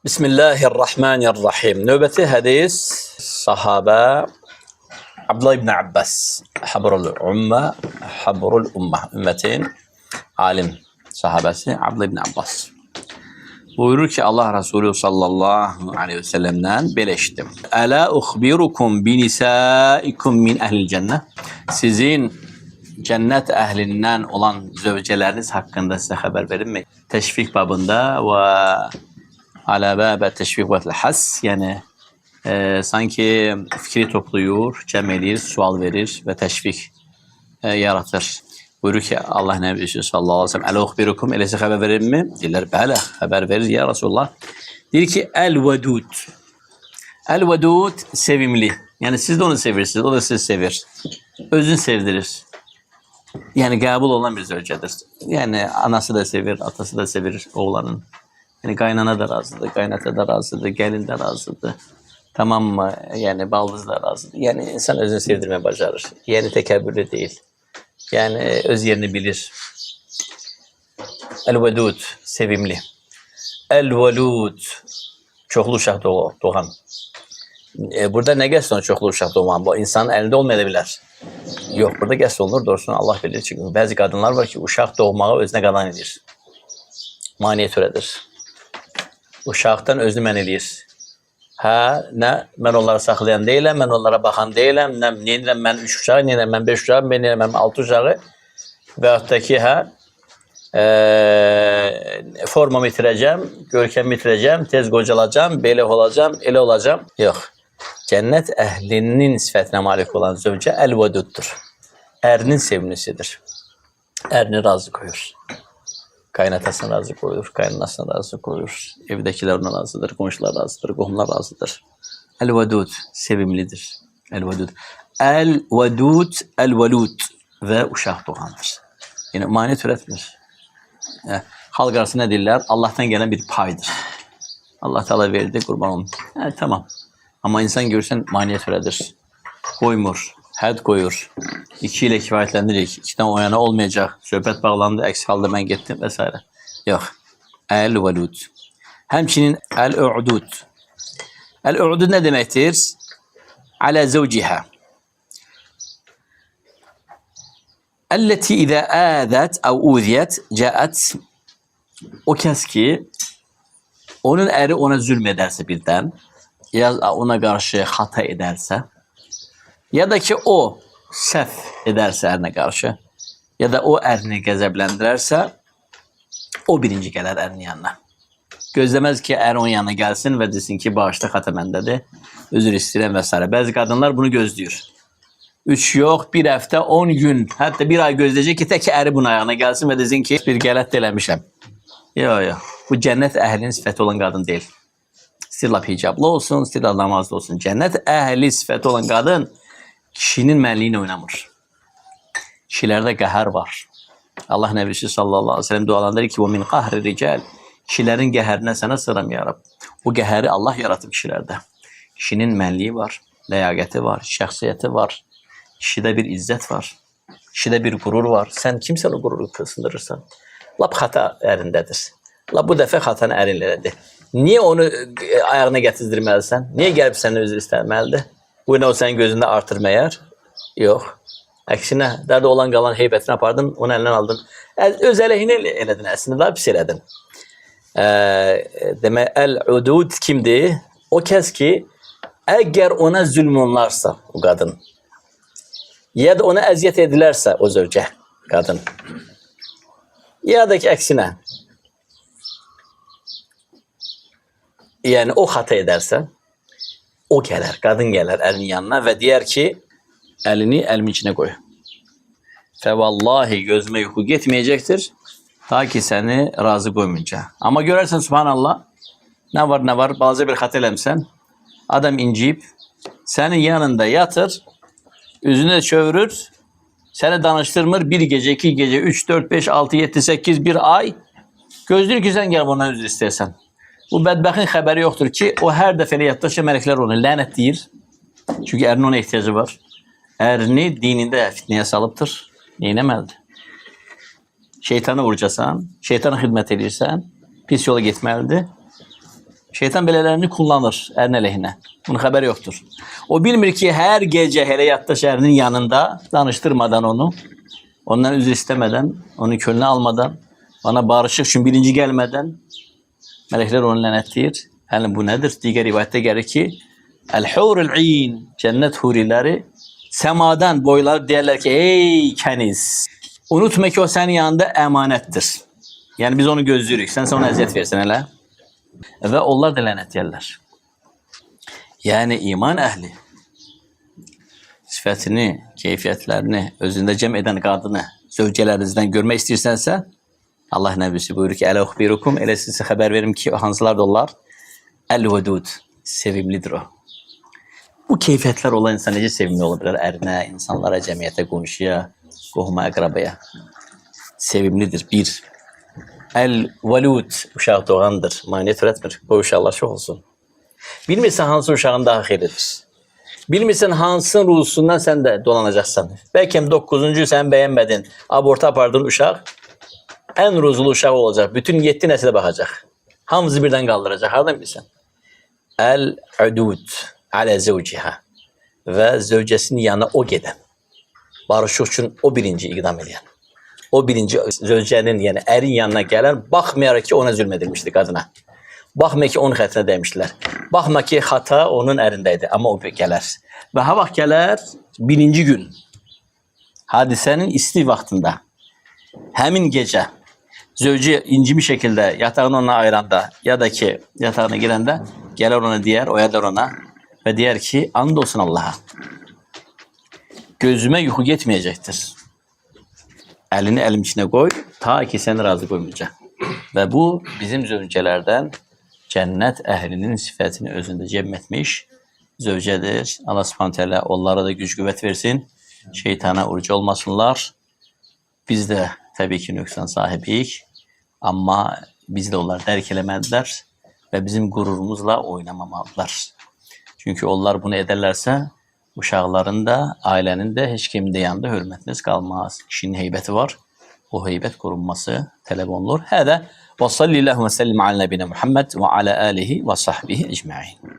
Bismillahirrahmanirrahim. Növbəti hədis sahabə Abdullah ibn Abbas, Habrul Ummə, ümmətin alim sahabəsi Abdullah ibn Abbas. Buyurur ki, Allah Resulü sallallahu aleyhi ve sellem'den belə eşitdim. Ələ uxbirukum binisaikum min əhlil cənnə. Sizin cennet ehlinden olan zövcələriniz hakkında size haber verir mi? Teşvik babında ve ala bâbe teşvik ve has, yani sanki fikri topluyor, cem edir, sual verir ve teşvik yaratır. Buyurur ki Allah Nebisi sallallahu aleyhi ve sellem, Ələ uxbirukum, elə size haber verir mi? Deyirlər, bələ, haber verir ya Resulullah. Deyir ki, el-vedud. El-vedud sevimli. Yani siz de onu sevirsiniz, o da sizi sevir. Özünü sevdirir. Yani kabul olan bir zövcədir. Yani anası da sevir, atası da sevir oğlanın. Yani kaynana da razıdır, kaynata da razıdır, gelin de razıdır. Tamam mı? Yani baldız da razıdır. Yani insan özünü sevdirmeye başarır. Yani tekebbürlü değil. Yani öz yerini bilir. El-vedud, sevimli. El-velud, çoxlu uşaq doğan. Burada ne qəsd çoxlu uşaq doğan? Bu insanın elinde olmayabilir. Yok, burada qəsd olunur, doğrusunu Allah bilir. Çünkü bazı kadınlar var ki uşaq doğmağı özünə qadan edir. Maniyə törədir. Uşaqdan özünü mən eləyir. Hə, nə, mən onları saxlayan deyiləm, mən onlara baxan deyiləm, nə edirəm mən 3 uşağı, nə edirəm mən 5 uşağı, nə edirəm mən 6 uşağı və yaxud da ki, formamı itirəcəm, görkəmi itirəcəm, tez qocalacam, belə olacam, elə olacam. Yox, cənnət əhlinin sifətinə malik olan zövcə əl-vəduddur. Ərinin sevimlisidir. Ərini razı koyur. Kaynatasını razı koyur, kaynanasını razı koyur. Evdekiler ona razıdır, komşular razıdır, qohumlar razıdır. El-vedud, sevimlidir. El-vedud. El-vedud, el-velud ve uşaq doğandır. Yani mani türətmir. Halk arası ne deyirlər? Allah'tan gelen bir paydır. Allah Teala verdi, kurban olun. Tamam. Ama insan görsen maniye türedir. Koymur, hədd koyur. 2 ile kifayətləndirik. 2'den o yana olmayacak. Söhbət bağlandı, əks halda mən getdim və s. Yox. El-velud. Həmçinin el-u'dud. El-u'dud ne deməkdir? Alə zəvcihə. Əlləti izə ədət əv uziyət cəət. O kəs ki, onun əri ona zülm edərsə birdən, ya ona karşı hata ederse, ya da ki o səhv ederse ərine karşı, ya da o ərini qəzəbləndirərsə, o birinci gələr ərinin yanına. Gözləməz ki, ər onun yanına gəlsin və desin ki, bağışda xata məndədir, özür istəyirəm və s. Bəzi qadınlar bunu gözləyir. 3 yox, 1 həftə, 10 gün, hətta 1 ay gözləyəcək ki, tək əri bunun ayağına gəlsin və desin ki, bir qələt eləmişəm. Yox, bu cənnət əhlinin sifəti olan qadın deyil. İstirlap hicablı olsun, istirlap namazlı olsun. Cennet ehli sifəti olan kadın kişinin mənliyini oynamır. Kişilerde qəhər var. Allah Nebisi sallallahu aleyhi ve sellem dualandırır ki, وَمِنْ قَهْرِ رِجَالِ Kişilerin qəhərinə sənə sığıram ya Rab. O qəhəri Allah yaratıb kişilerde. Kişinin mənliyi var, ləyaqəti var, şəxsiyyəti var. Kişide bir izzət var. Kişide bir gurur var. Sen kimsən o gururu sındırırsan? Lap xata ərindədir. Lap bu dəfə xatanı ərinlədir. Niye onu ayağına getirdirməlisən? Niye gelip senden özür istəməlidir? Bu ne o senin gözünde artırmayar? Yok. Əksinə, dərdə olan qalan heybətini apardın, onu əlindən aldın. Öz əleyhinə elədin, əslində daha pis elədin. Demək, el-udud kimdir? O kəs ki, əgər ona zülm olunarsa o qadın, ya da ona əziyyət edilərsə o zövcə, qadın, ya da ki, əksinə, yani o hata ederse, o gelir, kadın gelir elinin yanına ve diyer ki, elini elimin içine koy. Fevallahi gözüme yuhu gitmeyecektir, ta ki seni razı koymayınca. Ama görersen subhanallah, ne var, bazı bir hata eləmsən, adam inciyip, senin yanında yatır, yüzüne çevirir, seni danıştırmır, 1 gece, 2 gece, 3, 4, 5, 6, 7, 8, 1 ay, gözlür ki sen gel bundan özür istersen. Bu bədbəxin xəbəri yoxdur ki, o hər dəfə yatdıqca mələklər onu lənət deyir. Çünki ərinin ona ehtiyacı var. Ərini dinində fitnəyə salıbdır. Neynəməlidir? Şeytanı vuracasan, şeytana xidmət edirsən, pis yola getməlidir. Şeytan belələrini kullanır ərin əleyhinə. Bunun xəbəri yoxdur. O bilmir ki, hər gecə elə yatda şərinin yanında danışdırmadan onu, ondan üzr istəmədən, onu könlünə almadan, ona barışıq üçün birinci gəlmədən mələklər onu lənətləyir. Yəni bu nədir? Digər rivayətdə gəlir ki, Əl-Hurul-İn, cənnət huriləri səmadan boylar deyərlər ki, ey kəniz, unutma ki, o sənin yanında əmanətdir. Yəni biz onu gözləyirik, sən ona əziyyət versən hələ. Və onlar da lənətləyərlər. Yəni iman əhli sifətini, keyfiyyətlərini özündə cəm edən qadını zövcələrinizdən görmək istəyirsənsə, Allah nəbisi buyurur ki, Ələ uxbirukum, elə sizə xəbər verim ki, hansılar da onlar? Əl-Vudud, sevimlidir o. Bu keyfiyyətlər olan insan necə sevimli ola bilər? Ərinə, insanlara, cəmiyyətə, qonşuya, qohuma, əqrabaya. Sevimlidir. Bir. Əl-Valud, uşaq doğandır. Maniyyət ürətmir. Bu uşaqlar çox olsun. Bilmirsən hansı uşağın daha xeyridir. Bilmirsən hansının ruhusundan sən də dolanacaqsan. Bəlkə 9-cu sən bəyənmədin. Aborta apardığın uşaq ən ruzulu uşaq olacaq. Bütün 7 nəslə baxacaq. Hamısı birdən qaldıracaq. Hardan bilirsən? Əl-Udud alə zəvciha və zövcəsinin yanına o gedən. Barışıq üçün o birinci iqdam edən. O birinci zövcənin, yəni ərin yanına gələn, baxmayaraq ki, ona zülm edilmişdi qadına. Baxmayaraq ki, onun xətrinə dəymişdilər. Baxma ki, xata onun ərindəydi, amma o gələr. Və ha vaxt gələr, birinci gün hadisənin isti vaxtında, həmin gecə zövcə incimi şəkildə yatağını ona ayıranda, ya da ki, yatağına girəndə gələr ona deyər, oyadar ona və deyər ki, and olsun Allaha. Gözümə yuxu getməyəcəkdir. Əlini əlim içinə qoy, ta ki səni razı qoymayacaq. Və bu, bizim zövcələrdən cənnət əhlinin sifətini özündə cəm etmiş zövcədir. Allah Subhanahu taala onlara da güc qüvvət versin, şeytana urucu olmasınlar. Biz də təbii ki, nöqsan sahibiyik, amma biz də onlar dərk eləməlidirlər və bizim qürurumuzla oynamamalıdırlar. Çünki onlar bunu edərlərsə, uşaqların da, ailənin də, heç kimin də yanında hörmətiniz qalmaz. Kişinin heybəti var. O heybət qorunması tələb olunur. Hədə və sallallahu və səllim alə nəbinə Muhammed və alə alihi və sahbihi ecmaîn.